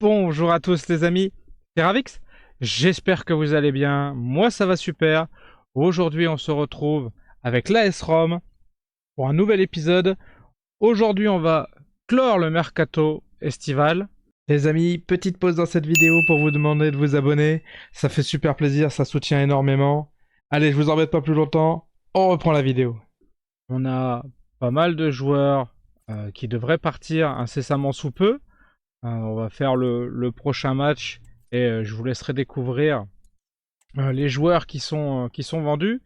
Bonjour à tous les amis, c'est Ravix, j'espère que vous allez bien, moi ça va super. Aujourd'hui on se retrouve avec l'AS Rome pour un nouvel épisode. Aujourd'hui on va clore le mercato estival. Les amis, petite pause dans cette vidéo pour vous demander de vous abonner, ça fait super plaisir, ça soutient énormément. Allez, je vous embête pas plus longtemps, on reprend la vidéo. On a pas mal de joueurs qui devraient partir incessamment sous peu. On va faire le prochain match et je vous laisserai découvrir les joueurs qui sont vendus.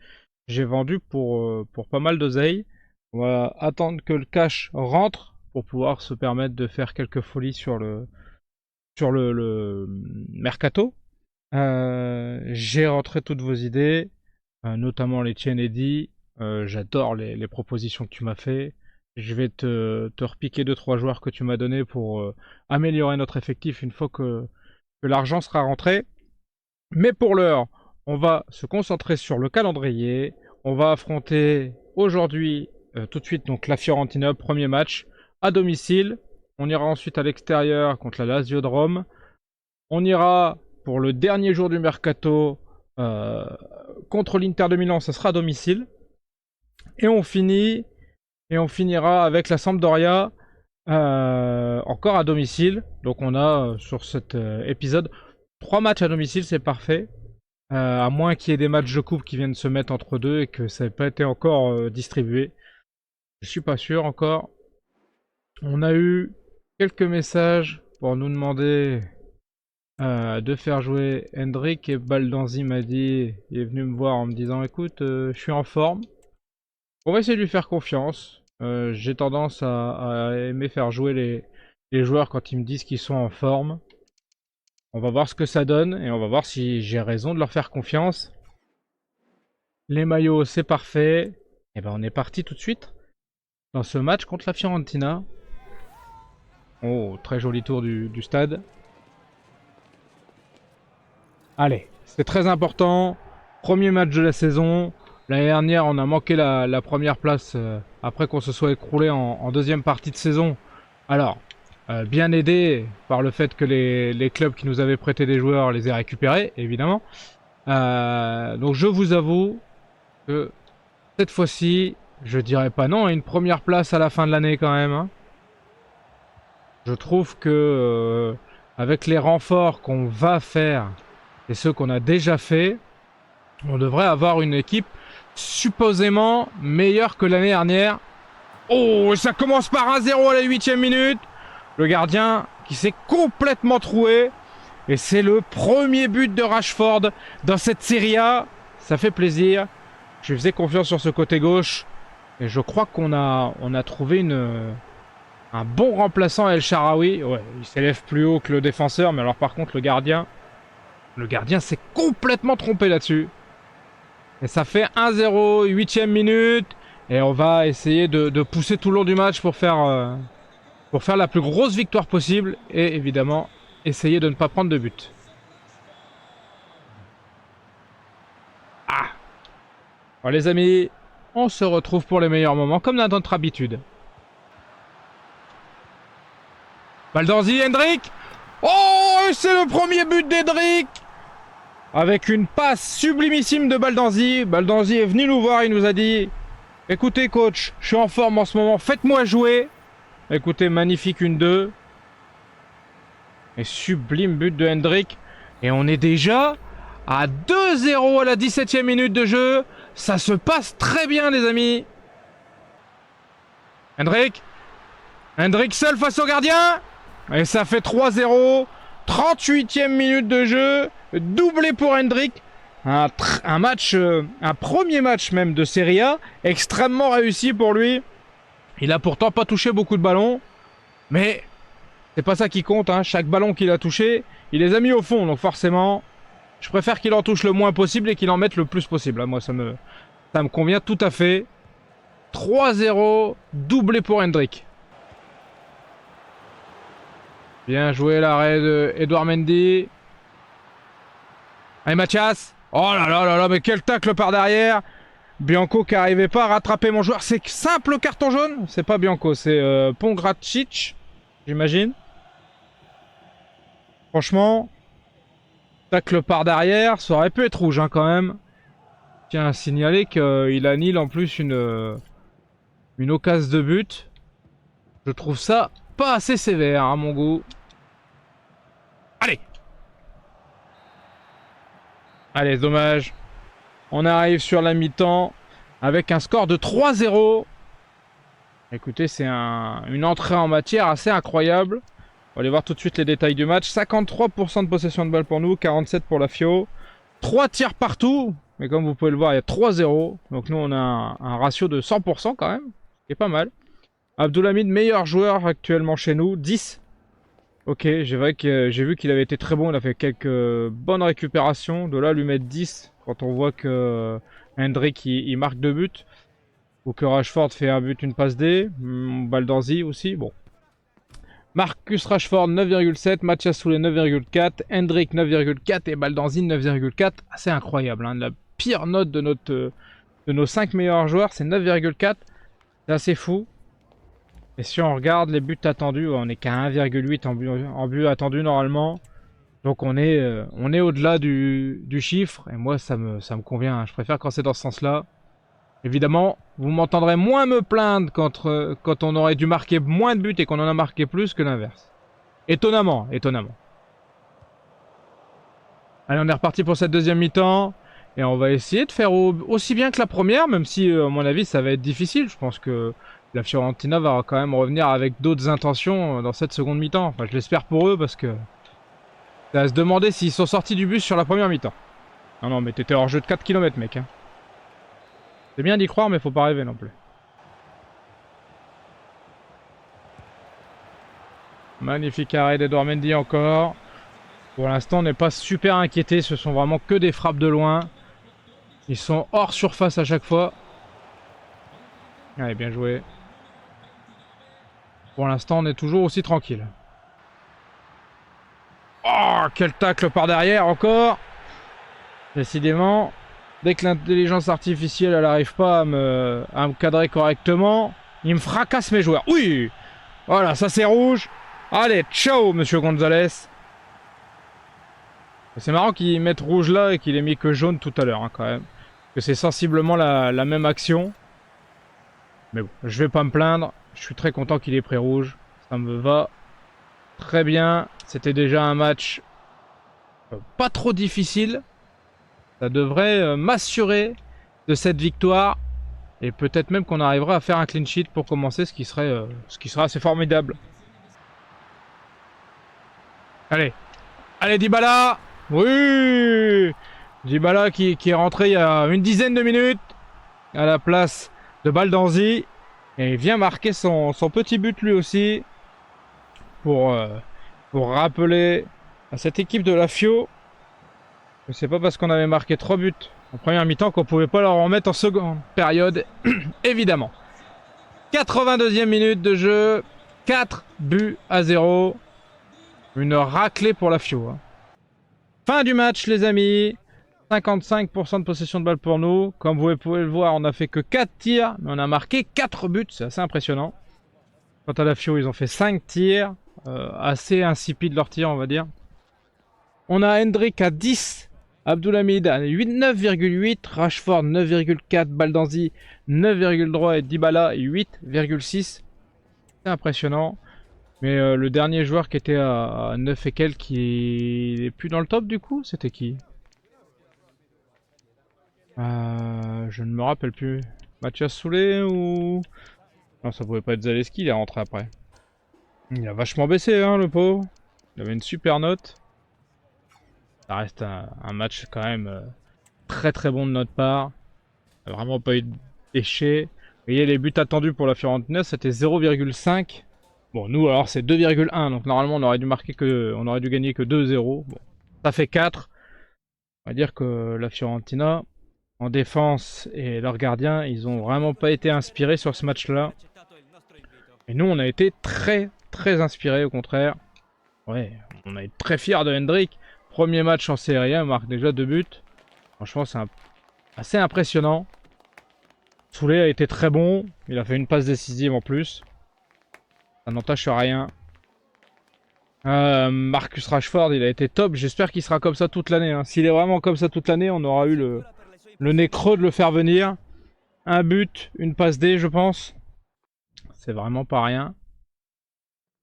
J'ai vendu pour pas mal d'oseille. On va attendre que le cash rentre pour pouvoir se permettre de faire quelques folies sur le mercato. J'ai rentré toutes vos idées, notamment les tiennes Eddy. J'adore les propositions que tu m'as fait. Je vais te repiquer 2-3 joueurs que tu m'as donné pour améliorer notre effectif une fois que l'argent sera rentré. Mais pour l'heure, on va se concentrer sur le calendrier. On va affronter aujourd'hui, tout de suite, donc la Fiorentina, premier match, à domicile. On ira ensuite à l'extérieur contre la Lazio de Rome. On ira pour le dernier jour du mercato contre l'Inter de Milan, ça sera à domicile. Et on finira avec la Sampdoria encore à domicile. Donc on a sur cet épisode 3 matchs à domicile, c'est parfait. À moins qu'il y ait des matchs de coupe qui viennent se mettre entre deux et que ça n'ait pas été encore distribué. Je suis pas sûr encore. On a eu quelques messages pour nous demander de faire jouer Hendrik, et Baldanzi m'a dit, il est venu me voir en me disant écoute, je suis en forme. On va essayer de lui faire confiance. J'ai tendance à aimer faire jouer les joueurs quand ils me disent qu'ils sont en forme. On va voir ce que ça donne et on va voir si j'ai raison de leur faire confiance. Les maillots, c'est parfait. Et ben on est parti tout de suite dans ce match contre la Fiorentina. Oh, très joli tour du stade. Allez, c'est très important. Premier match de la saison. L'année dernière, on a manqué la première place après qu'on se soit écroulé en deuxième partie de saison. Alors, bien aidé par le fait que les clubs qui nous avaient prêté des joueurs les aient récupérés, évidemment. Donc je vous avoue que cette fois-ci, je dirais pas non à une première place à la fin de l'année quand même. Hein. Je trouve que avec les renforts qu'on va faire et ceux qu'on a déjà fait, on devrait avoir une équipe supposément meilleure que l'année dernière. Oh, ça commence par 1-0 à la 8ème minute. Le gardien qui s'est complètement troué. Et c'est le premier but de Rashford dans cette Serie A. Ça fait plaisir. Je lui faisais confiance sur ce côté gauche. Et je crois qu'on a trouvé un bon remplaçant à El Shaarawy. Ouais, il s'élève plus haut que le défenseur. Mais alors par contre, le gardien s'est complètement trompé là-dessus. Et ça fait 1-0, 8ème minute. Et on va essayer de pousser tout le long du match pour faire la plus grosse victoire possible. Et évidemment, essayer de ne pas prendre de but. Ah! Alors les amis, on se retrouve pour les meilleurs moments, comme dans notre habitude. Baldanzi, Hendrik! Oh! C'est le premier but d'Hendrik! Avec une passe sublimissime de Baldanzi. Baldanzi est venu nous voir, il nous a dit écoutez coach, je suis en forme en ce moment, faites-moi jouer. Écoutez, magnifique 1-2. Et sublime but de Hendrik. Et on est déjà à 2-0 à la 17ème minute de jeu. Ça se passe très bien les amis. Hendrik seul face au gardien. Et ça fait 3-0. 38ème minute de jeu. Doublé pour Hendrik. Un premier match même de Serie A. Extrêmement réussi pour lui. Il a pourtant pas touché beaucoup de ballons. Mais c'est pas ça qui compte. Hein. Chaque ballon qu'il a touché, il les a mis au fond. Donc forcément, je préfère qu'il en touche le moins possible et qu'il en mette le plus possible. Moi, ça me convient tout à fait. 3-0. Doublé pour Hendrik. Bien joué l'arrêt de Edouard Mendy. Allez Mathias. Oh là là là là, mais quel tacle par derrière. Bianco qui n'arrivait pas à rattraper mon joueur. C'est simple carton jaune. C'est pas Bianco, c'est Pongracic, j'imagine. Franchement, tacle par derrière, ça aurait pu être rouge hein, quand même. Je tiens à signaler qu'il annule en plus une occasion de but. Je trouve ça pas assez sévère à mon goût. Allez! Allez, dommage. On arrive sur la mi-temps avec un score de 3-0. Écoutez, c'est une entrée en matière assez incroyable. On va aller voir tout de suite les détails du match. 53% de possession de balle pour nous, 47% pour la FIO. 3 tirs partout, mais comme vous pouvez le voir, il y a 3-0. Donc nous, on a un ratio de 100% quand même, ce qui est pas mal. Abdulhamid, meilleur joueur actuellement chez nous, 10. Ok, j'ai vu qu'il avait été très bon, il a fait quelques bonnes récupérations. De là, lui mettre 10, quand on voit que Hendrick, il marque 2 buts. Ou que Rashford fait un but, une passe D. Baldanzi aussi, bon. Marcus Rashford 9,7, Mathias Soulé 9,4, Hendrick 9,4 et Baldanzi 9,4. Assez incroyable, hein. La pire note de nos 5 meilleurs joueurs, c'est 9,4. C'est assez fou. Et si on regarde les buts attendus, on est qu'à 1,8 en but attendu normalement. Donc on est au-delà du chiffre. Et moi, ça me convient, hein. Je préfère quand c'est dans ce sens-là. Évidemment, vous m'entendrez moins me plaindre quand on aurait dû marquer moins de buts et qu'on en a marqué plus que l'inverse. Étonnamment, étonnamment. Allez, on est reparti pour cette deuxième mi-temps. Et on va essayer de faire aussi bien que la première, même si, à mon avis, ça va être difficile. Je pense que la Fiorentina va quand même revenir avec d'autres intentions dans cette seconde mi-temps. Enfin, je l'espère pour eux parce que ça va se demander s'ils sont sortis du bus sur la première mi-temps. Non, non, mais t'étais hors jeu de 4 km, mec. Hein. C'est bien d'y croire, mais faut pas rêver non plus. Magnifique arrêt d'Edouard Mendy encore. Pour l'instant, on n'est pas super inquiété. Ce sont vraiment que des frappes de loin. Ils sont hors surface à chaque fois. Allez, bien joué. Pour l'instant, on est toujours aussi tranquille. Oh, quel tacle par derrière encore. Décidément, dès que l'intelligence artificielle elle n'arrive pas à me cadrer correctement, il me fracasse mes joueurs. Oui. Voilà, ça c'est rouge. Allez, ciao, monsieur Gonzalez. C'est marrant qu'il mette rouge là et qu'il ait mis que jaune tout à l'heure, hein, quand même. Parce que c'est sensiblement la même action. Mais bon, je vais pas me plaindre. Je suis très content qu'il ait pris rouge. Ça me va très bien. C'était déjà un match pas trop difficile. Ça devrait m'assurer de cette victoire. Et peut-être même qu'on arrivera à faire un clean sheet pour commencer, ce qui serait assez formidable. Allez. Allez, Dybala. Oui. Dybala qui est rentré il y a une dizaine de minutes à la place de Baldanzi. Et il vient marquer son petit but lui aussi. Pour rappeler à cette équipe de la FIO que c'est pas parce qu'on avait marqué 3 buts en première mi-temps qu'on pouvait pas leur en mettre en seconde période, évidemment. 82e minute de jeu, 4 buts à 0. Une raclée pour la FIO. Hein. Fin du match, les amis. 55% de possession de balle pour nous. Comme vous pouvez le voir, on a fait que 4 tirs, mais on a marqué 4 buts. C'est assez impressionnant. Quant à la FIO, ils ont fait 5 tirs. Assez insipide leur tir, on va dire. On a Hendrick à 10. Abdulhamid à 9,8, Rashford 9,4, Baldanzi 9,3 et Dybala 8,6. C'est impressionnant. Mais le dernier joueur qui était à 9 et quelques, qui est plus dans le top du coup, c'était qui? Je ne me rappelle plus. Mathias Soulé ou... Non, ça pouvait pas être Zaleski, il est rentré après. Il a vachement baissé, hein, le pauvre. Il avait une super note. Ça reste un match quand même très très bon de notre part. Il n'y a vraiment pas eu de déchets. Vous voyez, les buts attendus pour la Fiorentina, c'était 0,5. Bon, nous alors c'est 2,1. Donc normalement on aurait dû gagner que 2-0. Bon, ça fait 4. On va dire que la Fiorentina, en défense et leurs gardiens, ils ont vraiment pas été inspirés sur ce match-là. Et nous, on a été très très inspirés au contraire. Ouais, on a été très fiers de Hendrick. Premier match en Serie A, on marque déjà 2 buts. Franchement, c'est assez impressionnant. Soulé a été très bon. Il a fait une passe décisive en plus. Ça n'entache rien. Marcus Rashford, il a été top. J'espère qu'il sera comme ça toute l'année, hein. S'il est vraiment comme ça toute l'année, on aura eu le nez creux de le faire venir. Un but, une passe D, je pense. C'est vraiment pas rien.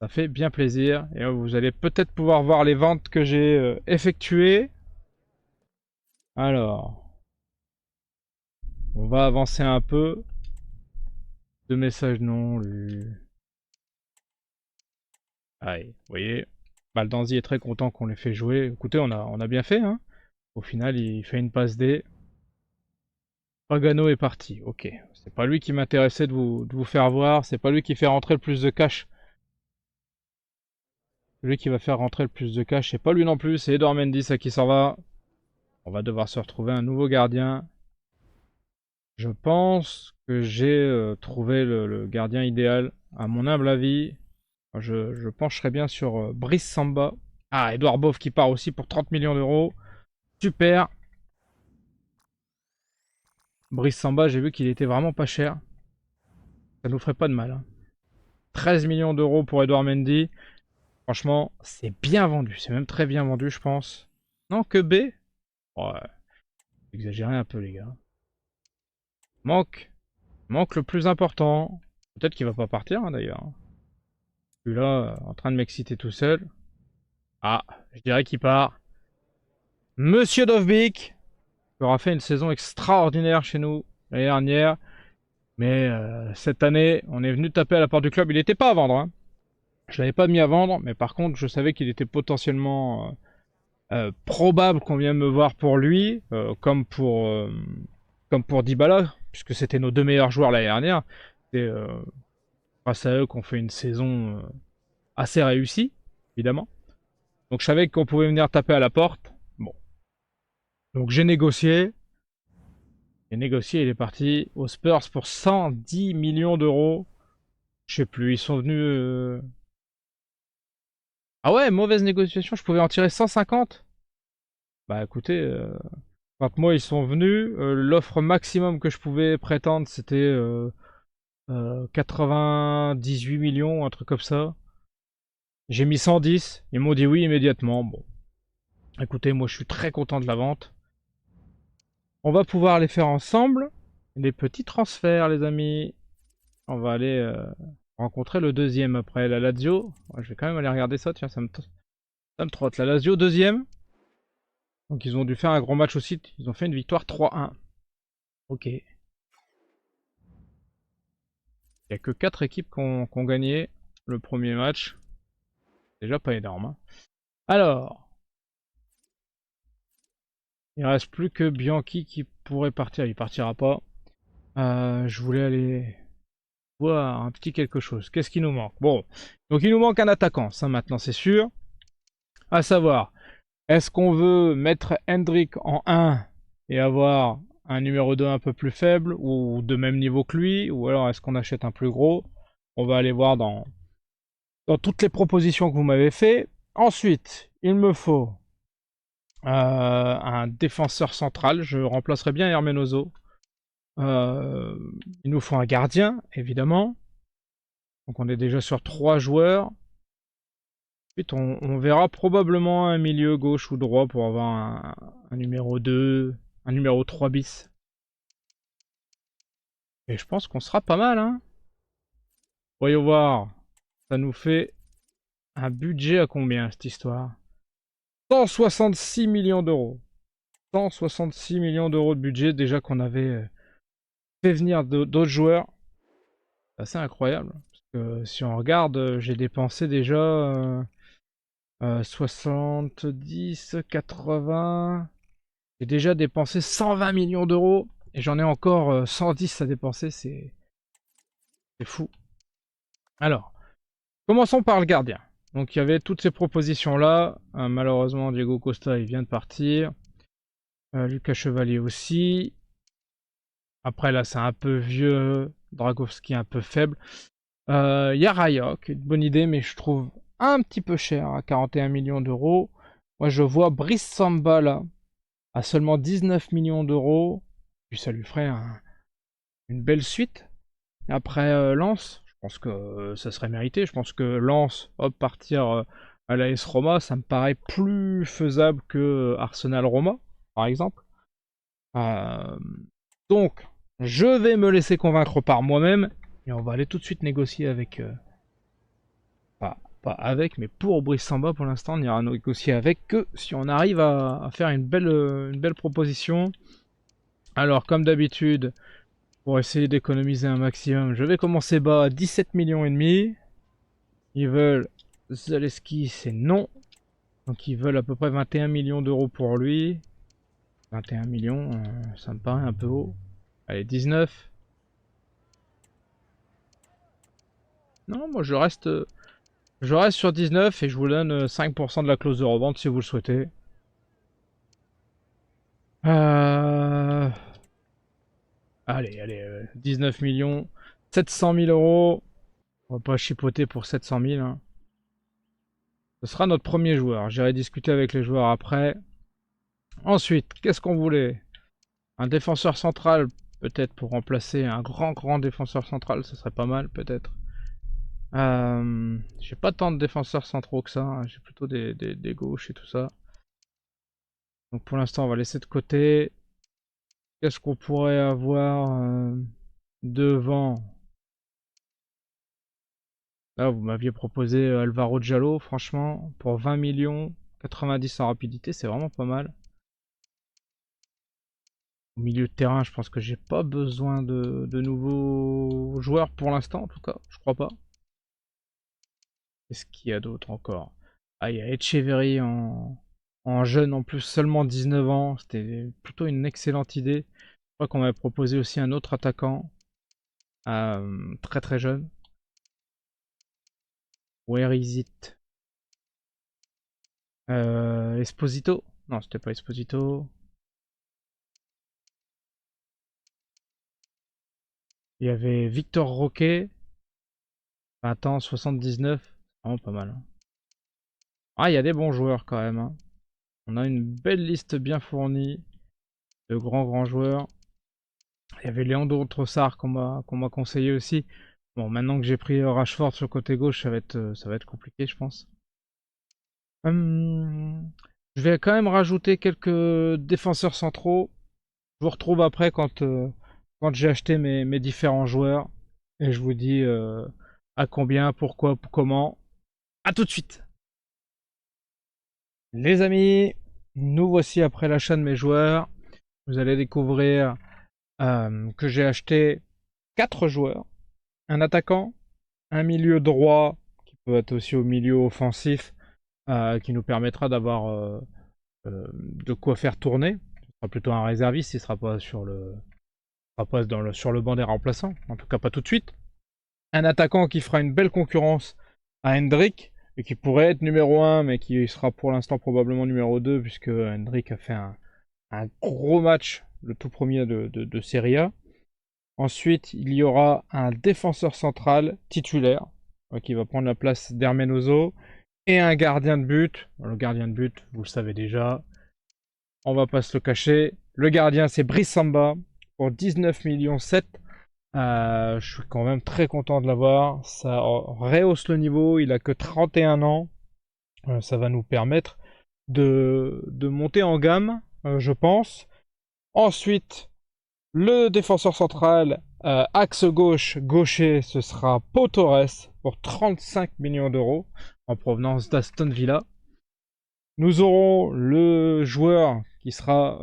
Ça fait bien plaisir. Et vous allez peut-être pouvoir voir les ventes que j'ai effectuées. Alors, on va avancer un peu. Deux messages non lus. Allez, vous voyez, Baldanzi est très content qu'on l'ait fait jouer. Écoutez, on a bien fait, hein. Au final, il fait une passe D. Pagano est parti, ok. C'est pas lui qui m'intéressait de vous faire voir. C'est pas lui qui fait rentrer le plus de cash. Lui qui va faire rentrer le plus de cash, c'est pas lui non plus. C'est Edouard Mendy, ça qui s'en va. On va devoir se retrouver un nouveau gardien. Je pense que j'ai trouvé le gardien idéal, à mon humble avis. Je pencherais bien sur Brice Samba. Ah, Edouard Boff qui part aussi pour 30 millions d'euros. Super. Brice Samba, j'ai vu qu'il était vraiment pas cher. Ça nous ferait pas de mal, hein. 13 millions d'euros pour Edouard Mendy. Franchement, c'est bien vendu. C'est même très bien vendu, je pense. Non, que B. Ouais, exagérez un peu, les gars. Manque le plus important. Peut-être qu'il va pas partir, hein, d'ailleurs. Je suis là, en train de m'exciter tout seul. Ah, je dirais qu'il part. Monsieur Dovbik, qui aura fait une saison extraordinaire chez nous l'année dernière. Mais cette année, on est venu taper à la porte du club. Il n'était pas à vendre, hein. Je l'avais pas mis à vendre, mais par contre, je savais qu'il était potentiellement probable qu'on vienne me voir pour lui, comme pour Dybala, puisque c'était nos deux meilleurs joueurs l'année dernière. C'est grâce à eux qu'on fait une saison assez réussie, évidemment. Donc je savais qu'on pouvait venir taper à la porte. Bon. Donc j'ai négocié. Il est parti aux Spurs pour 110 millions d'euros. Je sais plus, ils sont venus... Ah ouais, mauvaise négociation, je pouvais en tirer 150. Bah écoutez, quand moi ils sont venus, l'offre maximum que je pouvais prétendre c'était 98 millions, un truc comme ça. J'ai mis 110, ils m'ont dit oui immédiatement. Bon, écoutez, moi je suis très content de la vente. On va pouvoir les faire ensemble. Les petits transferts, les amis. On va aller rencontrer le deuxième après la Lazio. Ouais, je vais quand même aller regarder ça, tiens, ça me trotte. La Lazio, deuxième. Donc ils ont dû faire un gros match aussi. Ils ont fait une victoire 3-1. Ok. Il n'y a que 4 équipes qui ont gagné le premier match. Déjà pas énorme, hein. Alors, il reste plus que Bianchi qui pourrait partir. Il partira pas. Je voulais aller voir un petit quelque chose. Qu'est-ce qui nous manque? Bon, donc il nous manque un attaquant, ça maintenant c'est sûr. À savoir, est-ce qu'on veut mettre Hendrick en 1 et avoir un numéro 2 un peu plus faible ou de même niveau que lui, ou alors est-ce qu'on achète un plus gros? On va aller voir dans toutes les propositions que vous m'avez fait. Ensuite, il me faut un défenseur central. Je remplacerai bien Hermenoso. Il nous faut un gardien, évidemment. Donc on est déjà sur 3 joueurs. Ensuite, on verra probablement un milieu gauche ou droit pour avoir un numéro 2, un numéro 3 bis. Et je pense qu'on sera pas mal, hein. Voyons voir. Ça nous fait un budget à combien, cette histoire? 166 millions d'euros. 166 millions d'euros de budget, déjà qu'on avait fait venir d'autres joueurs. C'est assez incroyable. Parce que si on regarde, j'ai dépensé déjà 70, 80... J'ai déjà dépensé 120 millions d'euros. Et j'en ai encore 110 à dépenser, c'est fou. Alors, commençons par le gardien. Donc il y avait toutes ces propositions-là. Malheureusement, Diego Costa, il vient de partir. Lucas Chevalier aussi. Après, là, c'est un peu vieux. Dragowski, un peu faible. Il y a Raya, qui est une bonne idée, mais je trouve un petit peu cher, à 41 millions d'euros. Moi, je vois Brice Samba, là, à seulement 19 millions d'euros. Puis ça lui ferait une belle suite. Et après Lens, je pense que ça serait mérité. Je pense que Lens, hop, partir à l'AS Roma, ça me paraît plus faisable que Arsenal Roma, par exemple. Euh, donc, je vais me laisser convaincre par moi-même et on va aller tout de suite négocier avec. Pas avec, mais pour Brice Samba pour l'instant, on ira négocier avec que si on arrive à faire une belle proposition. Alors, comme d'habitude, pour essayer d'économiser un maximum, je vais commencer bas à 17 millions et demi. Ils veulent Zaleski, c'est non. Donc ils veulent à peu près 21 millions d'euros pour lui. 21 millions, ça me paraît un peu haut. Allez, 19. Non, moi je reste sur 19 et je vous donne 5% de la clause de revente si vous le souhaitez. Euh... Allez, 19 millions. 700 000 euros. On va pas chipoter pour 700 000. Hein. Ce sera notre premier joueur. J'irai discuter avec les joueurs après. Ensuite, qu'est-ce qu'on voulait? Un défenseur central, peut-être pour remplacer un grand défenseur central, ce serait pas mal, peut-être. J'ai pas tant de défenseurs centraux que ça, hein. J'ai plutôt des gauches et tout ça. Donc pour l'instant, on va laisser de côté. Qu'est-ce qu'on pourrait avoir devant? Là, vous m'aviez proposé Alvaro Diallo, franchement, pour 20 millions, 90 en rapidité, c'est vraiment pas mal. Au milieu de terrain, je pense que j'ai pas besoin de nouveaux joueurs pour l'instant, en tout cas, je crois pas. Qu'est-ce qu'il y a d'autre encore? Ah, il y a Echeverry en jeune, en plus, seulement 19 ans. C'était plutôt une excellente idée. Je crois qu'on m'avait proposé aussi un autre attaquant, très jeune. Where is it? Esposito? Non, c'était pas Esposito. Il y avait Victor Roquet, 20 ans, 79. Vraiment pas mal. Hein. Ah, il y a des bons joueurs quand même. Hein. On a une belle liste bien fournie de grands joueurs. Il y avait Leandro Trossard qu'on m'a conseillé aussi. Bon, maintenant que j'ai pris Rashford sur le côté gauche, ça va être compliqué, je pense. Je vais quand même rajouter quelques défenseurs centraux. Je vous retrouve après quand j'ai acheté mes différents joueurs. Et je vous dis à combien, pourquoi, comment. A tout de suite. Les amis, nous voici après l'achat de mes joueurs. Vous allez découvrir que j'ai acheté 4 joueurs. Un attaquant, un milieu droit, qui peut être aussi au milieu offensif, qui nous permettra d'avoir de quoi faire tourner. Ce sera plutôt un réserviste, il sera pas sur le banc des remplaçants, en tout cas pas tout de suite. Un attaquant qui fera une belle concurrence à Hendrick, et qui pourrait être numéro 1, mais qui sera pour l'instant probablement numéro 2, puisque Hendrick a fait un gros match, le tout premier de Serie A. Ensuite, il y aura un défenseur central titulaire, qui va prendre la place d'Hermenoso, et un gardien de but. Le gardien de but, vous le savez déjà, on va pas se le cacher. Le gardien, c'est Brice Samba pour 19 millions 7. Je suis quand même très content de l'avoir. Ça rehausse le niveau. Il a que 31 ans. Ça va nous permettre de monter en gamme, je pense. Ensuite, le défenseur central, axe gaucher, ce sera Pau Torres pour 35 millions d'euros en provenance d'Aston Villa. Nous aurons le joueur qui sera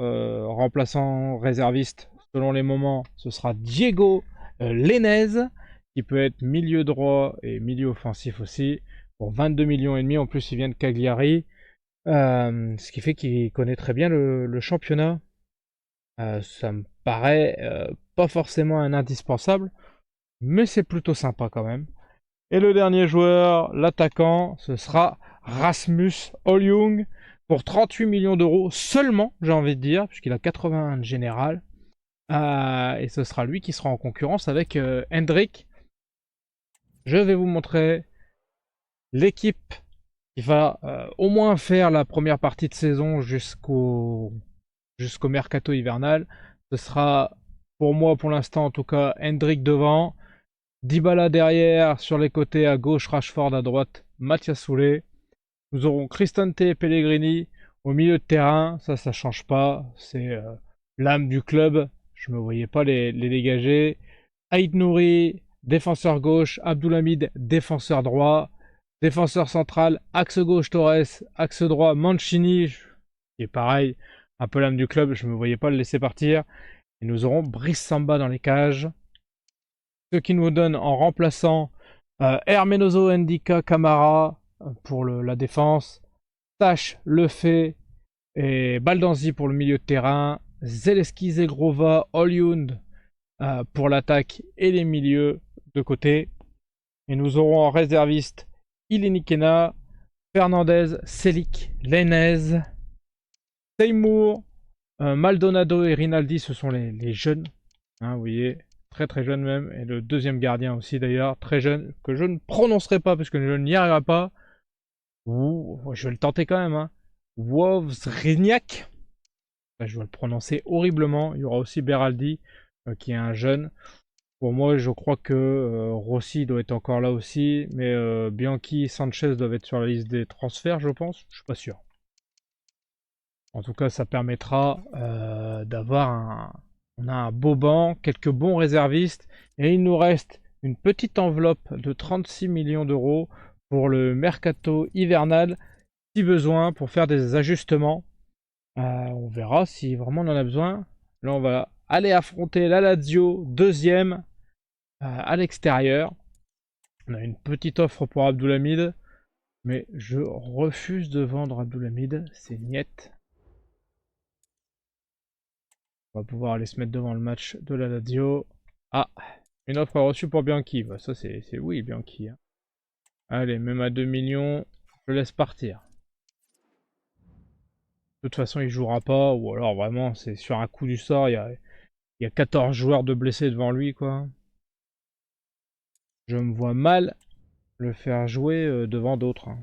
remplaçant réserviste selon les moments, ce sera Diego Lainez, qui peut être milieu droit et milieu offensif aussi, pour 22 millions et demi. En plus, il vient de Cagliari, ce qui fait qu'il connaît très bien le championnat. Ça me paraît pas forcément un indispensable, mais c'est plutôt sympa quand même. Et le dernier joueur, l'attaquant, ce sera Rasmus Højlund pour 38 millions d'euros seulement, j'ai envie de dire, puisqu'il a 81 de général. Et ce sera lui qui sera en concurrence avec Hendrick. Je vais vous montrer l'équipe qui va au moins faire la première partie de saison jusqu'au mercato hivernal. Ce sera pour moi pour l'instant en tout cas Hendrick devant, Dybala derrière, sur les côtés à gauche Rashford, à droite Mathias Soulé. Nous aurons Cristante et Pellegrini au milieu de terrain. Ça change pas. C'est l'âme du club. Je me voyais pas les dégager. Aït Nouri, défenseur gauche. Abdoulhamid, défenseur droit. Défenseur central, axe gauche Torres, axe droit Mancini. Et pareil, un peu l'âme du club. Je me voyais pas le laisser partir. Et nous aurons Brice Samba dans les cages. Ce qui nous donne en remplaçant Hermenoso Ndika Camara pour la défense, Tash, Lefebvre et Baldanzi pour le milieu de terrain, Zeleski, Zegrova, Olyund pour l'attaque et les milieux de côté. Et nous aurons en réserviste Ilinikena, Fernandez, Selic, Lenez, Seymour, Maldonado et Rinaldi, ce sont les jeunes. Hein, vous voyez, très très jeune même. Et le deuxième gardien aussi d'ailleurs, très jeune, que je ne prononcerai pas parce que je n'y arriverai pas. Ouh, je vais le tenter quand même. Hein. Wawzriniak. Je vais le prononcer horriblement. Il y aura aussi Beraldi, qui est un jeune. Pour moi, je crois que Rossi doit être encore là aussi. Mais Bianchi et Sanchez doivent être sur la liste des transferts, je pense. Je suis pas sûr. En tout cas, ça permettra d'avoir on a un beau banc, quelques bons réservistes, et il nous reste une petite enveloppe de 36 millions d'euros pour le mercato hivernal, si besoin, pour faire des ajustements. On verra si vraiment on en a besoin. Là, on va aller affronter la Lazio, deuxième, à l'extérieur. On a une petite offre pour Abdoulhamid, mais je refuse de vendre Abdoulhamid, c'est niette. On va pouvoir aller se mettre devant le match de la Lazio. Ah, une offre reçue pour Bianchi. Bah, ça, c'est oui, Bianchi. Hein. Allez, même à 2 millions, je laisse partir. De toute façon, il jouera pas. Ou alors, vraiment, c'est sur un coup du sort. Il y a 14 joueurs de blessés devant lui, quoi. Je me vois mal le faire jouer devant d'autres. Hein.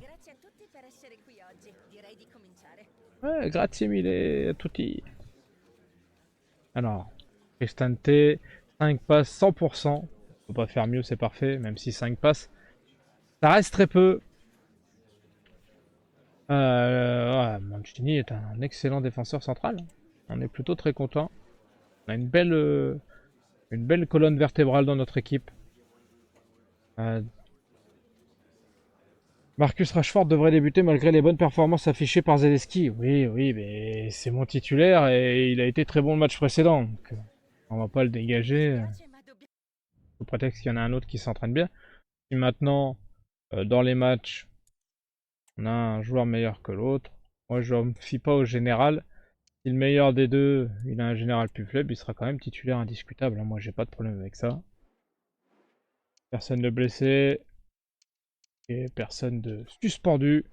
Ouais, grazie mille a tutti. Alors, Cristante, 5 passes, 100%. Faut pas faire mieux, c'est parfait, même si 5 passes. Ça reste très peu. Ouais, Mancini est un excellent défenseur central. On est plutôt très content. On a une belle colonne vertébrale dans notre équipe. Marcus Rashford devrait débuter malgré les bonnes performances affichées par Zaleski. Oui, mais c'est mon titulaire et il a été très bon le match précédent. Donc, on va pas le dégager. Sous prétexte qu'il y en a un autre qui s'entraîne bien. Si maintenant, dans les matchs, on a un joueur meilleur que l'autre, moi je ne me fie pas au général. Si le meilleur des deux, il a un général plus faible, il sera quand même titulaire indiscutable. Hein. Moi j'ai pas de problème avec ça. Personne de blessé. Et personne de suspendu.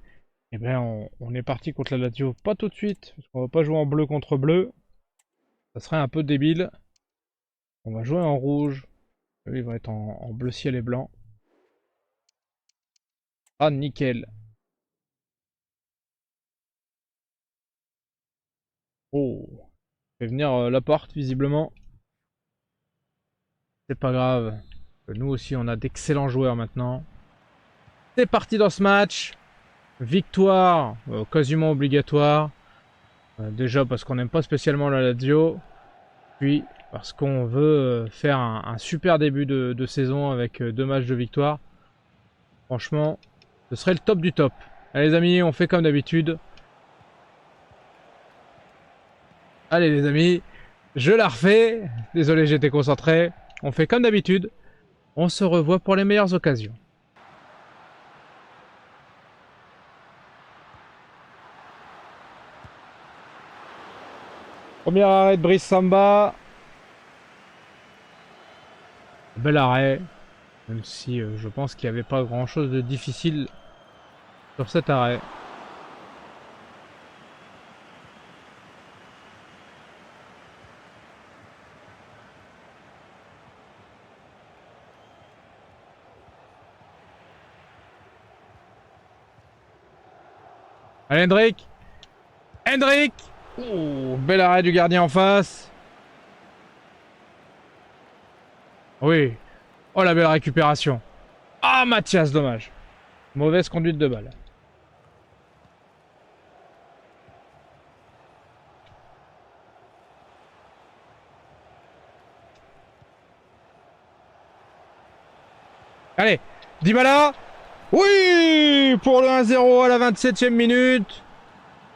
Et bien on est parti contre la Lazio. Pas tout de suite, parce qu'on va pas jouer en bleu contre bleu. Ça serait un peu débile. On va jouer en rouge. Eux, ils vont être en bleu ciel et blanc. Ah, nickel. Oh. Fait venir Laporte, visiblement. C'est pas grave. Nous aussi, on a d'excellents joueurs maintenant. C'est parti dans ce match. Victoire quasiment obligatoire. Déjà parce qu'on n'aime pas spécialement la Lazio. Puis parce qu'on veut faire un super début de saison avec 2 matchs de victoire. Franchement, ce serait le top du top. Allez les amis, on fait comme d'habitude. Allez les amis, je la refais. Désolé, j'étais concentré. On fait comme d'habitude. On se revoit pour les meilleures occasions. Premier arrêt de Brice Samba. Bel arrêt. Même si je pense qu'il n'y avait pas grand chose de difficile sur cet arrêt. Allez Hendrik. Hendrik. Oh, bel arrêt du gardien en face. Oui. Oh la belle récupération. Ah Mathias, dommage. Mauvaise conduite de balle. Allez, Dybala. Oui, pour le 1-0 à la 27e minute.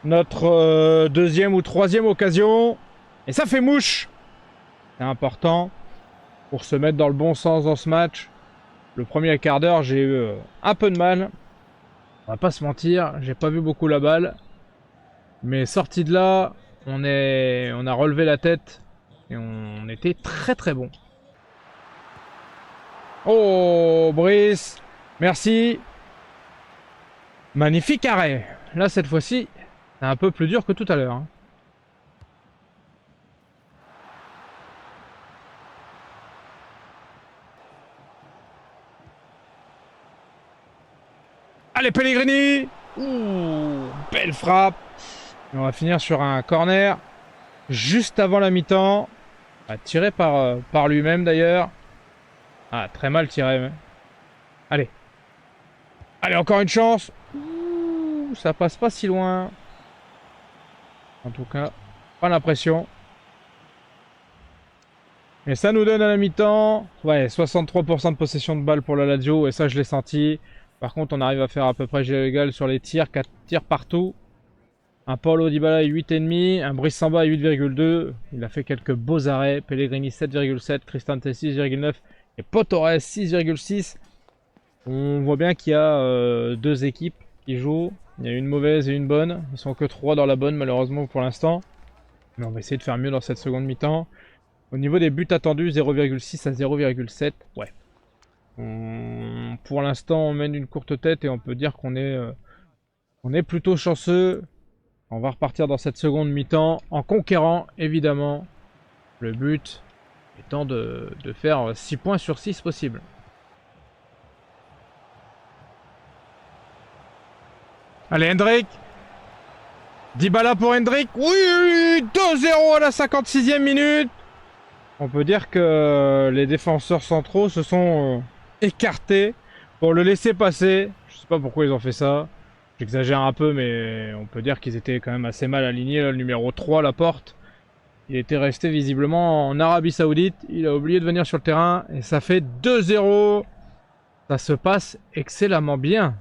Notre deuxième ou troisième occasion. Et ça fait mouche. C'est important pour se mettre dans le bon sens dans ce match. Le premier quart d'heure, j'ai eu un peu de mal. On va pas se mentir, j'ai pas vu beaucoup la balle. Mais sorti de là, on a relevé la tête. Et on était très très bon. Oh, Brice. Merci. Magnifique arrêt. Là, cette fois-ci, c'est un peu plus dur que tout à l'heure. Hein. Allez, Pellegrini. Ouh, belle frappe. Et on va finir sur un corner juste avant la mi-temps. Tiré par lui-même d'ailleurs. Ah, très mal tiré. Allez. Allez, encore une chance. Ouh, ça passe pas si loin. En tout cas, pas l'impression. Et ça nous donne à la mi-temps, ouais, 63% de possession de balle pour la Lazio, et ça je l'ai senti. Par contre, on arrive à faire à peu près jeu égal sur les tirs, 4 tirs partout. Un Paulo Dybala à 8,5, un Brice Samba à 8,2. Il a fait quelques beaux arrêts. Pellegrini 7,7, Cristante 6,9 et Potores 6,6. On voit bien qu'il y a deux équipes qui jouent. Il y a une mauvaise et une bonne. Ils sont que 3 dans la bonne malheureusement pour l'instant. Mais on va essayer de faire mieux dans cette seconde mi-temps. Au niveau des buts attendus, 0,6 à 0,7. Ouais. Pour l'instant, on mène une courte tête et on peut dire qu'on est plutôt chanceux. On va repartir dans cette seconde mi-temps en conquérant, évidemment. Le but étant de faire 6 points sur 6 possible. Allez, Hendrik. Dybala pour Hendrik. Oui, 2-0 à la 56e minute. On peut dire que les défenseurs centraux se sont écartés pour le laisser passer. Je sais pas pourquoi ils ont fait ça. J'exagère un peu, mais on peut dire qu'ils étaient quand même assez mal alignés. Là, le numéro 3, Laporte, il était resté visiblement en Arabie Saoudite. Il a oublié de venir sur le terrain et ça fait 2-0. Ça se passe excellemment bien.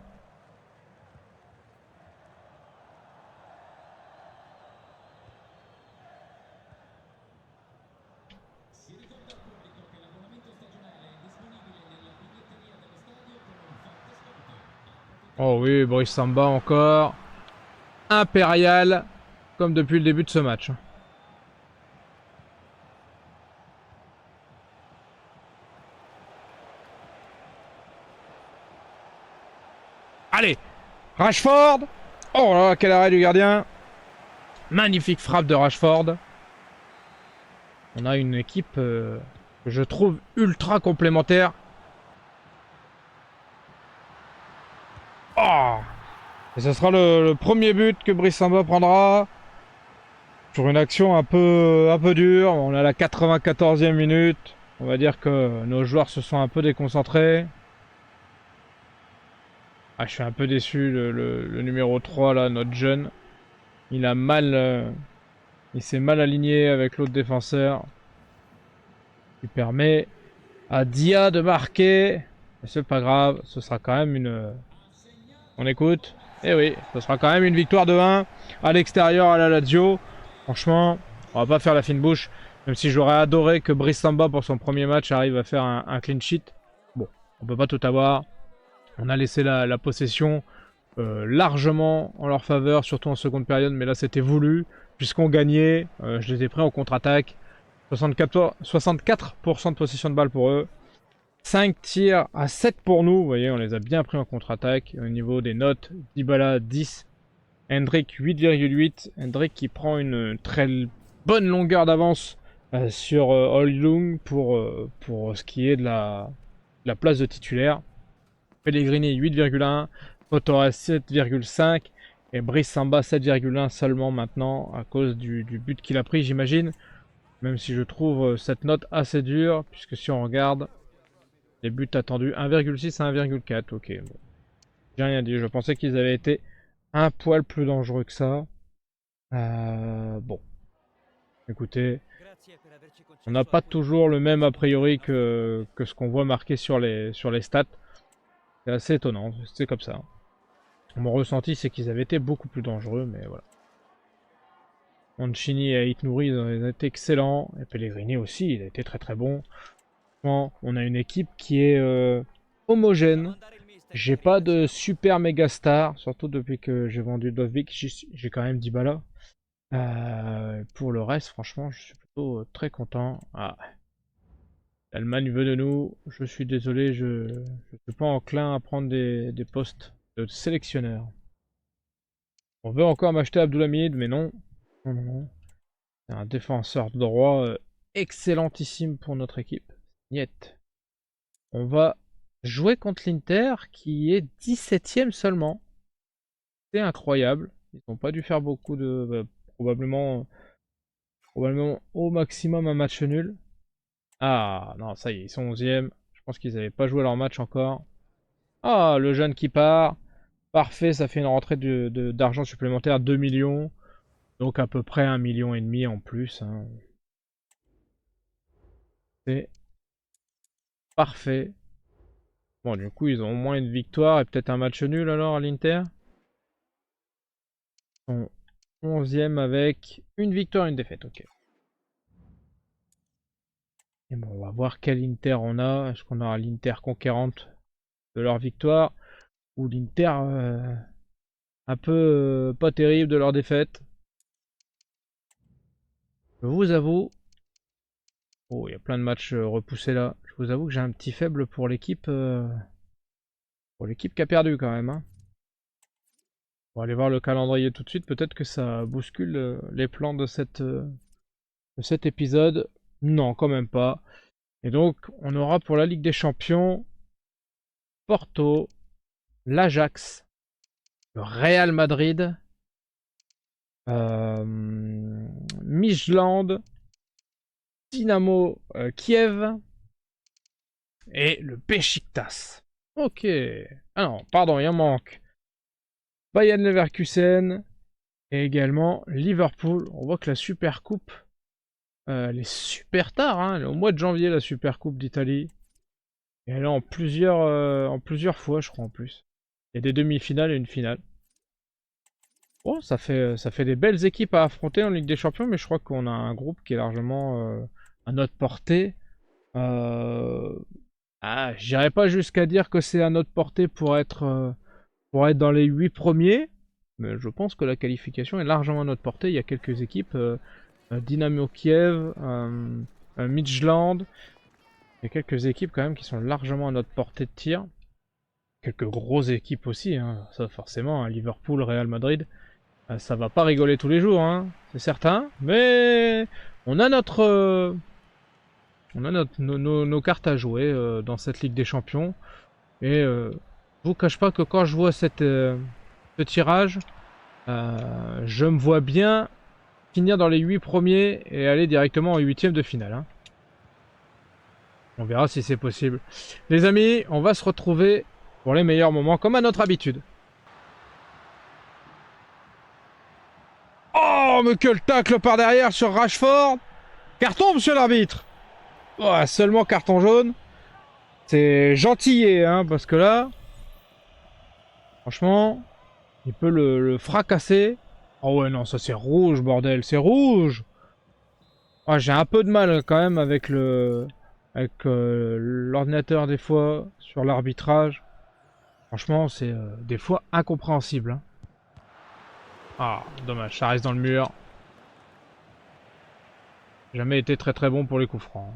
Oh oui, Brice Samba encore. Impérial, comme depuis le début de ce match. Allez, Rashford. Oh là là, quel arrêt du gardien. Magnifique frappe de Rashford. On a une équipe que je trouve ultra complémentaire. Oh, et ce sera le premier but que Brice Samba prendra. Sur une action un peu dure. On est à la 94e minute. On va dire que nos joueurs se sont un peu déconcentrés. Ah, je suis un peu déçu. Le numéro 3, là, notre jeune. Il a mal... il s'est mal aligné avec l'autre défenseur. Il permet à Dia de marquer. Mais c'est pas grave. Ce sera quand même une... On écoute. Eh oui, ce sera quand même une victoire de 1 à l'extérieur à la Lazio. Franchement, on va pas faire la fine bouche. Même si j'aurais adoré que Brice Samba pour son premier match arrive à faire un clean sheet. Bon, on peut pas tout avoir. On a laissé la possession largement en leur faveur, surtout en seconde période. Mais là, c'était voulu. Puisqu'on gagnait, je les ai pris en contre-attaque. 64% de possession de balle pour eux. 5 tirs à 7 pour nous. Vous voyez, on les a bien pris en contre-attaque. Au niveau des notes, Dybala 10. Hendrik 8,8. Hendrik qui prend une très bonne longueur d'avance sur Højlund pour ce qui est de la place de titulaire. Pellegrini 8,1. Potores 7,5. Et Brice Samba 7,1 seulement maintenant à cause du but qu'il a pris, j'imagine. Même si je trouve cette note assez dure, puisque si on regarde les buts attendus, 1,6 à 1,4. Ok, bon. J'ai rien dit, je pensais qu'ils avaient été un poil plus dangereux que ça. Bon. Écoutez, on n'a pas toujours le même a priori que ce qu'on voit marqué sur les stats. C'est assez étonnant, c'est comme ça. Mon ressenti, c'est qu'ils avaient été beaucoup plus dangereux, mais voilà. Mancini et Aït-Nouri, ils ont été excellents. Et Pellegrini aussi, il a été très très bon. On a une équipe qui est homogène. J'ai pas de super méga star, surtout depuis que j'ai vendu Dovbyk, j'ai quand même Dybala. Pour le reste, franchement, je suis plutôt très content. Ah, l'Allemagne veut de nous. Je suis désolé, je suis pas enclin à prendre des postes de sélectionneur. On veut encore m'acheter Abdoulhamid, mais non. Non, non, non. C'est un défenseur de droit excellentissime pour notre équipe. Niet. On va jouer contre l'Inter qui est 17ème seulement. C'est incroyable. Ils n'ont pas dû faire beaucoup de... probablement au maximum un match nul. Ah non, ça y est, ils sont 11ème. Je pense qu'ils n'avaient pas joué leur match encore. Ah, le jeune qui part. Parfait, ça fait une rentrée d'argent supplémentaire, 2 millions. Donc à peu près 1,5 million en plus. Hein. C'est parfait. Bon, du coup, ils ont au moins une victoire et peut-être un match nul alors à l'Inter. Ils sont 11ème avec une victoire et une défaite, ok. Et bon, on va voir quel Inter on a. Est-ce qu'on aura l'Inter conquérante de leur victoire ou l'Inter un peu pas terrible de leur défaite. Je vous avoue. Oh, il y a plein de matchs repoussés là. Je vous avoue que j'ai un petit faible pour l'équipe qui a perdu quand même. Hein. On va aller voir le calendrier tout de suite. Peut-être que ça bouscule les plans de cet épisode. Non, quand même pas. Et donc, on aura pour la Ligue des Champions Porto, l'Ajax, le Real Madrid, Midtjylland, Dynamo Kiev et le Beşiktaş. Ok. Ah non, pardon, il en manque. Bayern Leverkusen et également Liverpool. On voit que la Super Coupe, elle est super tard. Hein. Elle est au mois de janvier, la Super Coupe d'Italie. Et elle est en plusieurs fois, je crois, en plus. Il y a des demi-finales et une finale. Bon, ça fait des belles équipes à affronter en Ligue des Champions, mais je crois qu'on a un groupe qui est largement à notre portée. J'irai pas jusqu'à dire que c'est à notre portée pour être dans les 8 premiers, mais je pense que la qualification est largement à notre portée. Il y a quelques équipes, Dynamo Kiev, Midtjylland, il y a quelques équipes quand même qui sont largement à notre portée de tir. Quelques grosses équipes aussi, hein. Ça forcément, hein, Liverpool, Real Madrid, ça va pas rigoler tous les jours, hein, c'est certain, mais on a nos cartes à jouer dans cette Ligue des Champions. Et je vous cache pas que quand je vois ce tirage, je me vois bien finir dans les 8 premiers et aller directement en 8ème de finale. Hein. On verra si c'est possible. Les amis, on va se retrouver pour les meilleurs moments, comme à notre habitude. Oh, mais quel tacle par derrière sur Rashford! Carton, monsieur l'arbitre! Oh, seulement carton jaune. C'est gentillé, hein, parce que là, franchement, il peut le fracasser. Oh ouais, non, ça c'est rouge, bordel, c'est rouge! Oh, j'ai un peu de mal quand même avec l'ordinateur des fois, sur l'arbitrage. Franchement, c'est des fois incompréhensible. Hein. Ah, dommage, ça reste dans le mur. Jamais été très très bon pour les coups francs.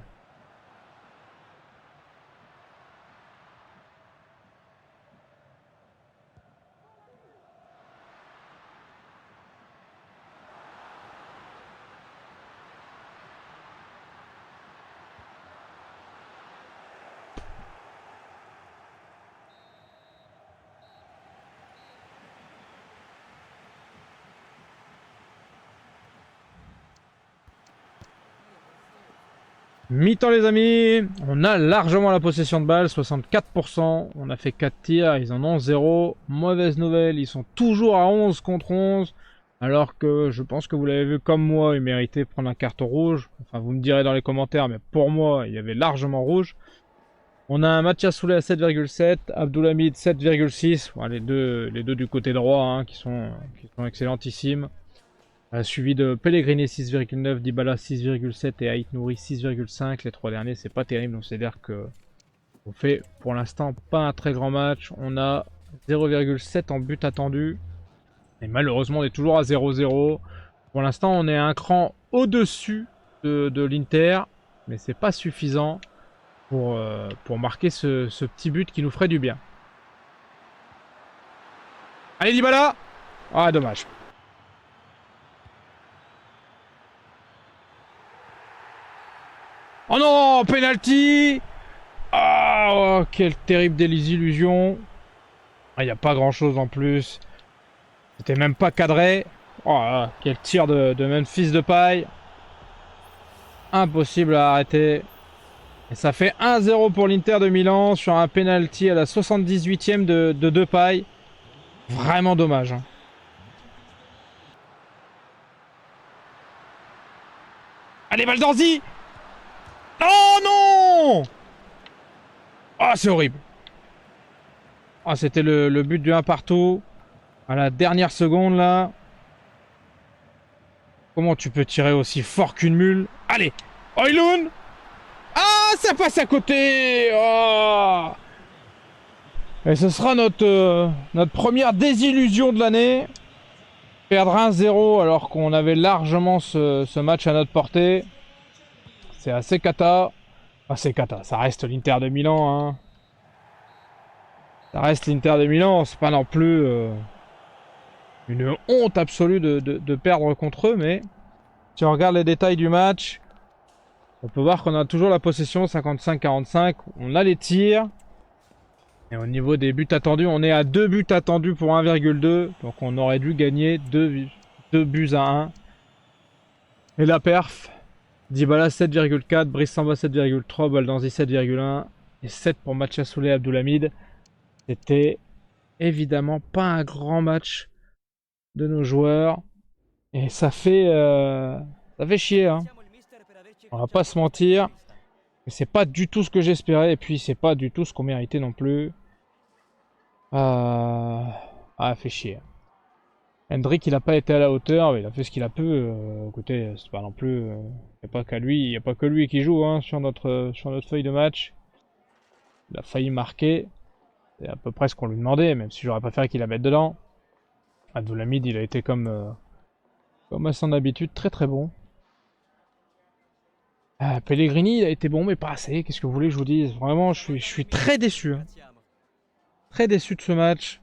Mi-temps les amis, on a largement la possession de balle, 64%, on a fait 4 tirs, ils en ont 0. Mauvaise nouvelle, ils sont toujours à 11 contre 11, alors que je pense que vous l'avez vu comme moi, ils méritaient de prendre un carton rouge. Enfin vous me direz dans les commentaires, mais pour moi il y avait largement rouge. On a un Mathias Soulé à 7,7, Abdoulhamid 7,6, bon, les deux du côté droit hein, qui sont excellentissimes. Suivi de Pellegrini 6,9, Dybala 6,7 et Ait Nouri 6,5. Les trois derniers, c'est pas terrible, donc c'est-à-dire que on fait pour l'instant pas un très grand match. On a 0,7 en but attendu. Et malheureusement, on est toujours à 0-0. Pour l'instant, on est un cran au-dessus de l'Inter, mais c'est pas suffisant pour marquer ce petit but qui nous ferait du bien. Allez, Dybala! Ah, dommage. Oh non, penalty! Ah, oh, quelle terrible désillusion. Il n'y a pas grand-chose en plus. C'était même pas cadré. Oh là, quel tir de Memphis Depay. Impossible à arrêter. Et ça fait 1-0 pour l'Inter de Milan sur un penalty à la 78e de Depay. Vraiment dommage. Hein. Allez, Valdanzi! Oh non! Ah, c'est horrible. Ah, c'était le but du 1 partout. À la dernière seconde, là. Comment tu peux tirer aussi fort qu'une mule? Allez! Oilun! Ah, ça passe à côté! Oh! Et ce sera notre première désillusion de l'année. Perdre 1-0 alors qu'on avait largement ce match à notre portée. C'est assez cata. Assez cata, ça reste l'Inter de Milan. Hein. Ça reste l'Inter de Milan, c'est pas non plus une honte absolue de perdre contre eux, mais si on regarde les détails du match, on peut voir qu'on a toujours la possession 55-45, on a les tirs. Et au niveau des buts attendus, on est à 2 buts attendus pour 1,2. Donc on aurait dû gagner 2 buts à 1. Et la perf, Dybala 7,4, Brice Samba 7,3, Baldanzi 7,1 et 7 pour Mathias Soulé et Abdoulhamid. C'était évidemment pas un grand match de nos joueurs. Et ça fait chier. Hein. On va pas se mentir. C'est pas du tout ce que j'espérais. Et puis c'est pas du tout ce qu'on méritait non plus. Ah, fait chier. Hendrick, il a pas été à la hauteur, il a fait ce qu'il a pu. Écoutez, c'est pas non plus. Il n'y a pas que lui qui joue hein, sur notre feuille de match. Il a failli marquer. C'est à peu près ce qu'on lui demandait, même si j'aurais préféré qu'il la mette dedans. Abdoulhamid, il a été comme à son habitude, très très bon. Pellegrini, il a été bon, mais pas assez. Qu'est-ce que vous voulez que je vous dise? Vraiment, je suis très déçu. Hein. Très déçu de ce match.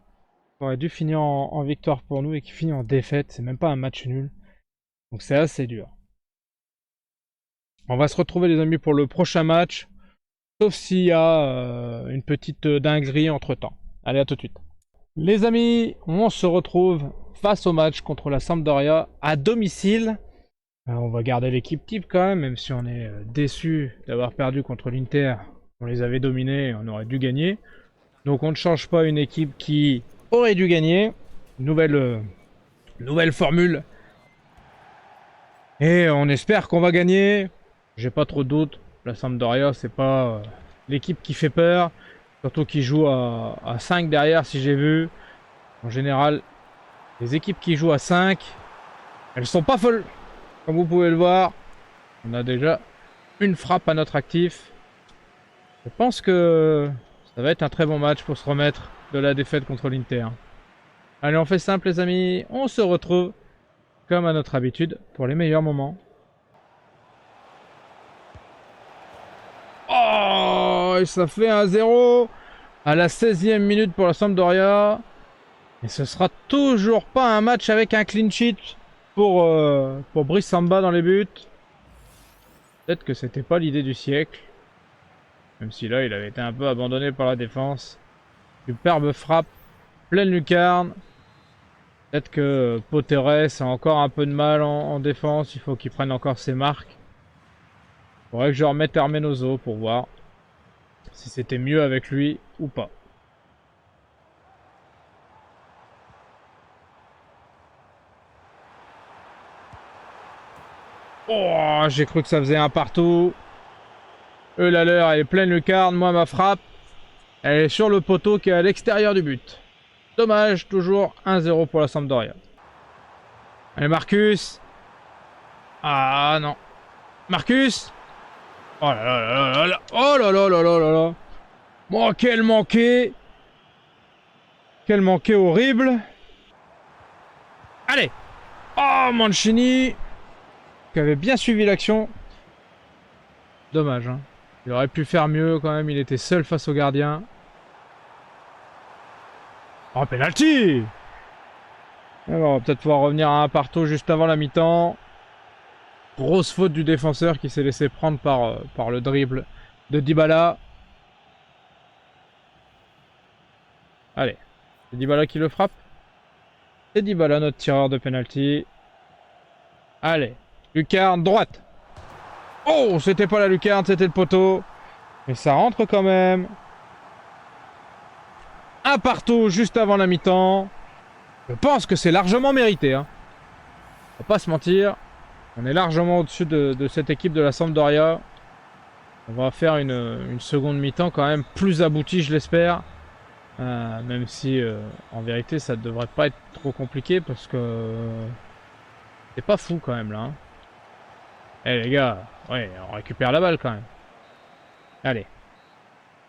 On aurait dû finir en victoire pour nous et qui finit en défaite. C'est même pas un match nul. Donc c'est assez dur. On va se retrouver les amis pour le prochain match. Sauf s'il y a une petite dinguerie entre temps. Allez, à tout de suite. Les amis, on se retrouve face au match contre la Sampdoria à domicile. On va garder l'équipe type quand même si on est déçu d'avoir perdu contre l'Inter. On les avait dominés, on aurait dû gagner. Donc on ne change pas une équipe qui aurait dû gagner. Nouvelle formule. Et on espère qu'on va gagner. J'ai pas trop de doutes. La Sampdoria, c'est pas l'équipe qui fait peur. Surtout qui joue à 5 derrière, si j'ai vu. En général, les équipes qui jouent à 5, elles sont pas folles. Comme vous pouvez le voir, on a déjà une frappe à notre actif. Je pense que ça va être un très bon match pour se remettre de la défaite contre l'Inter. Allez, on fait simple les amis. On se retrouve comme à notre habitude pour les meilleurs moments. Oh, et ça fait 1-0 à la 16e minute pour la Sampdoria. Et ce sera toujours pas un match avec un clean sheet pour Brice Samba dans les buts. Peut-être que c'était pas l'idée du siècle. Même si là, il avait été un peu abandonné par la défense. Superbe frappe, pleine lucarne. Peut-être que Poteres a encore un peu de mal en défense. Il faut qu'il prenne encore ses marques. Faudrait que je remette Hermenoso pour voir si c'était mieux avec lui ou pas. Oh, j'ai cru que ça faisait un partout. Eux, la leur, elle est pleine lucarne. Moi, ma frappe, elle est sur le poteau qui est à l'extérieur du but. Dommage, toujours 1-0 pour la Sampdoria. Allez, Marcus. Ah non. Marcus. Oh là là là là là. Oh là là là là là là. Oh, quel manqué. Quel manqué horrible. Allez. Oh, Mancini. Qui avait bien suivi l'action. Dommage, hein. Il aurait pu faire mieux quand même. Il était seul face au gardien. Oh, penalty. Alors, on va peut-être pouvoir revenir à un partout juste avant la mi-temps. Grosse faute du défenseur qui s'est laissé prendre par le dribble de Dybala. Allez, c'est Dybala qui le frappe. C'est Dybala, notre tireur de penalty. Allez, lucarne, droite. Oh, c'était pas la lucarne, c'était le poteau. Mais ça rentre quand même. Un partout juste avant la mi-temps. Je pense que c'est largement mérité, hein. On va pas se mentir. On est largement au-dessus de cette équipe de la Sampdoria. On va faire une seconde mi-temps quand même plus aboutie, je l'espère. Même si, en vérité, ça ne devrait pas être trop compliqué parce que c'est pas fou quand même là, hein. Eh les gars, ouais, on récupère la balle quand même. Allez,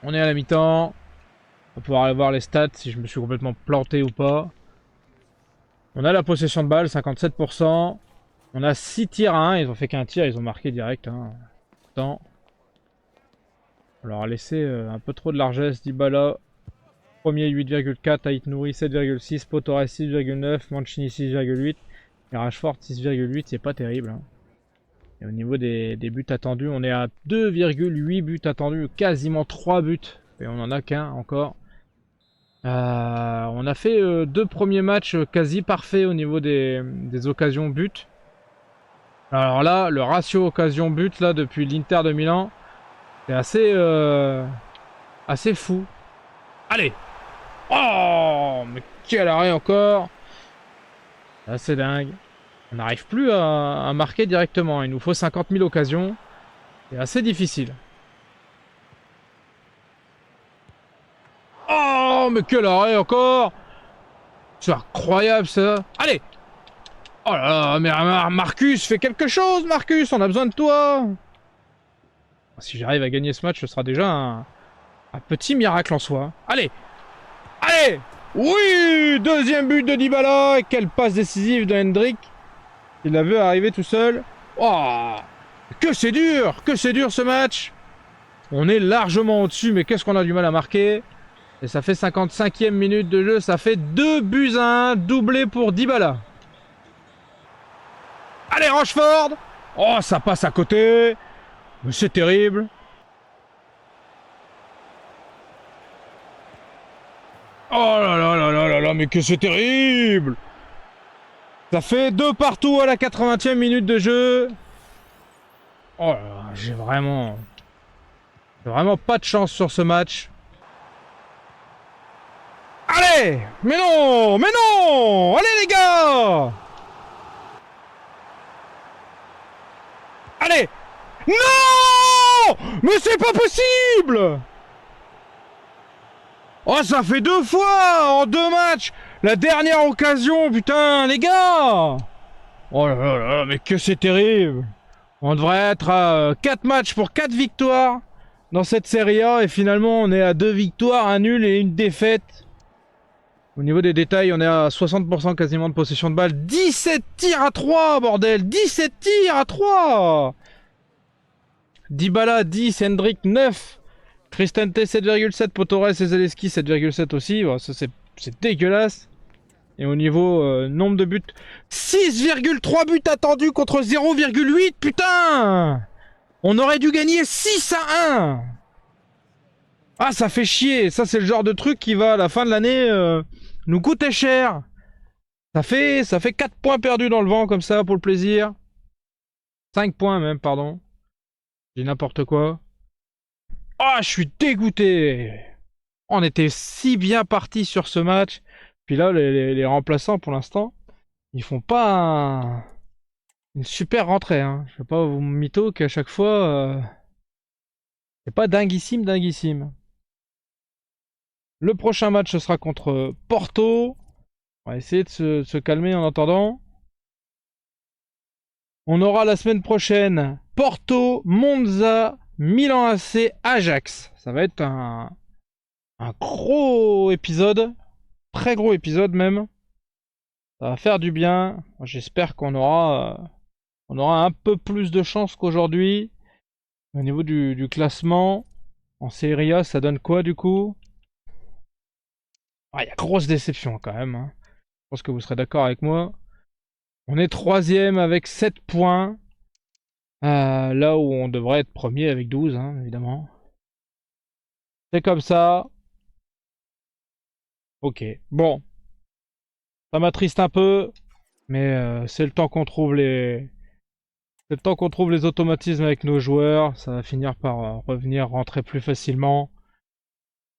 on est à la mi-temps. On va pouvoir aller voir les stats si je me suis complètement planté ou pas. On a la possession de balle, 57%. On a 6 tirs à 1, ils ont fait qu'un tir, ils ont marqué direct, hein. Attends. On leur a laissé un peu trop de largesse. Dybala, premier 8,4, Ait Nouri 7,6, Potores 6,9, Mancini 6,8 et Rashford 6,8, c'est pas terrible, hein. Et au niveau des buts attendus, on est à 2,8 buts attendus, quasiment 3 buts. Et on en a qu'un encore. On a fait 2 premiers matchs quasi parfaits au niveau des occasions but. Alors là, le ratio occasion-but là depuis l'Inter de Milan, c'est assez fou. Allez. Oh, mais quel arrêt encore. Là, c'est dingue. On n'arrive plus à marquer directement. Il nous faut 50 000 occasions. C'est assez difficile. Oh, mais quel arrêt encore. C'est incroyable ça. Allez. Oh là là, mais Marcus, fais quelque chose, Marcus. On a besoin de toi. Si j'arrive à gagner ce match, ce sera déjà un petit miracle en soi. Allez. Allez. Oui, deuxième but de Dybala. Et quelle passe décisive de Hendrik. Il l'a vu arriver tout seul. Oh, que c'est dur ce match. On est largement au-dessus, mais qu'est-ce qu'on a du mal à marquer. Et ça fait 55e minute de jeu, ça fait 2 buts à 1, doublé pour Dybala. Allez, Rashford. Oh, ça passe à côté. Mais c'est terrible. Oh là là là là là là, mais que c'est terrible. Ça fait 2 partout à la 80e minute de jeu. Oh là là, j'ai vraiment pas de chance sur ce match. Allez. Mais non. Mais non. Allez les gars. Allez. Non. Mais c'est pas possible. Oh, ça fait 2 fois en 2 matchs. La dernière occasion, putain, les gars. Oh là là là, mais que c'est terrible. On devrait être à 4 matchs pour 4 victoires dans cette Serie A. Et finalement, on est à 2 victoires, un nul et une défaite. Au niveau des détails, on est à 60% quasiment de possession de balle. 17 tirs à 3, bordel. 17 tirs à 3. Dybala 10, Hendrik 9. Cristante 7,7, Potores et Zaleski 7,7 aussi. Bon, ça c'est dégueulasse. Et au niveau nombre de buts, 6,3 buts attendus contre 0,8. Putain. On aurait dû gagner 6 à 1. Ah, ça fait chier. Ça, c'est le genre de truc qui va, à la fin de l'année, nous coûter cher. Ça fait 4 points perdus dans le vent, comme ça, pour le plaisir. 5 points même, pardon. J'ai n'importe quoi. Ah, je suis dégoûté. On était si bien partis sur ce match. Puis là, les remplaçants, pour l'instant, ils font pas une super rentrée, hein. Je vais pas vous mytho qu'à chaque fois... C'est pas dinguissime, dinguissime. Le prochain match, ce sera contre Porto. On va essayer de se calmer en attendant. On aura la semaine prochaine Porto, Monza, Milan AC, Ajax. Ça va être un gros épisode. Très gros épisode même. Ça va faire du bien. J'espère qu'on aura un peu plus de chance qu'aujourd'hui. Au niveau du classement, en Serie A, ça donne quoi du coup? Il y a grosse déception quand même. Hein. Je pense que vous serez d'accord avec moi. On est troisième avec 7 points. Là où on devrait être premier avec 12, hein, évidemment. C'est comme ça. Ok. Bon. Ça m'attriste un peu. Mais c'est le temps qu'on trouve les... C'est le temps qu'on trouve les automatismes avec nos joueurs. Ça va finir par revenir rentrer plus facilement.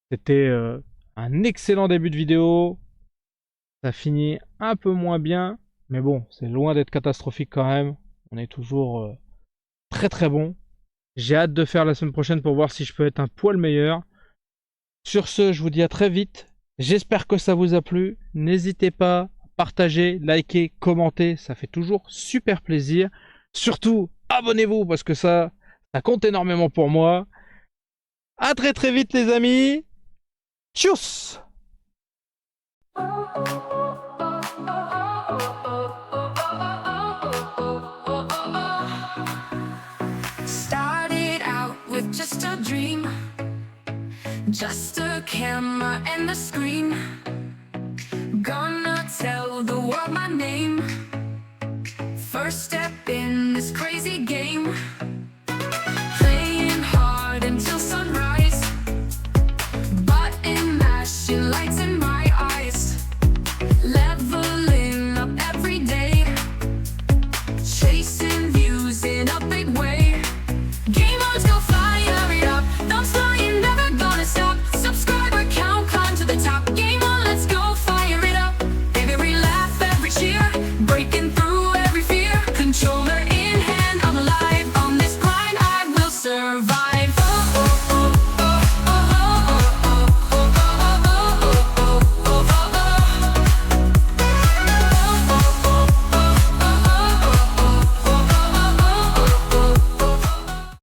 C'était un excellent début de vidéo. Ça finit un peu moins bien. Mais bon, c'est loin d'être catastrophique quand même. On est toujours très très bon. J'ai hâte de faire la semaine prochaine pour voir si je peux être un poil meilleur. Sur ce, je vous dis à très vite. J'espère que ça vous a plu. N'hésitez pas à partager, liker, commenter. Ça fait toujours super plaisir. Surtout, abonnez-vous parce que ça compte énormément pour moi. À très très vite les amis. Tchuss! Started out with just a dream, just a camera and a screen. Gonna tell the world my name. First step in this crazy game.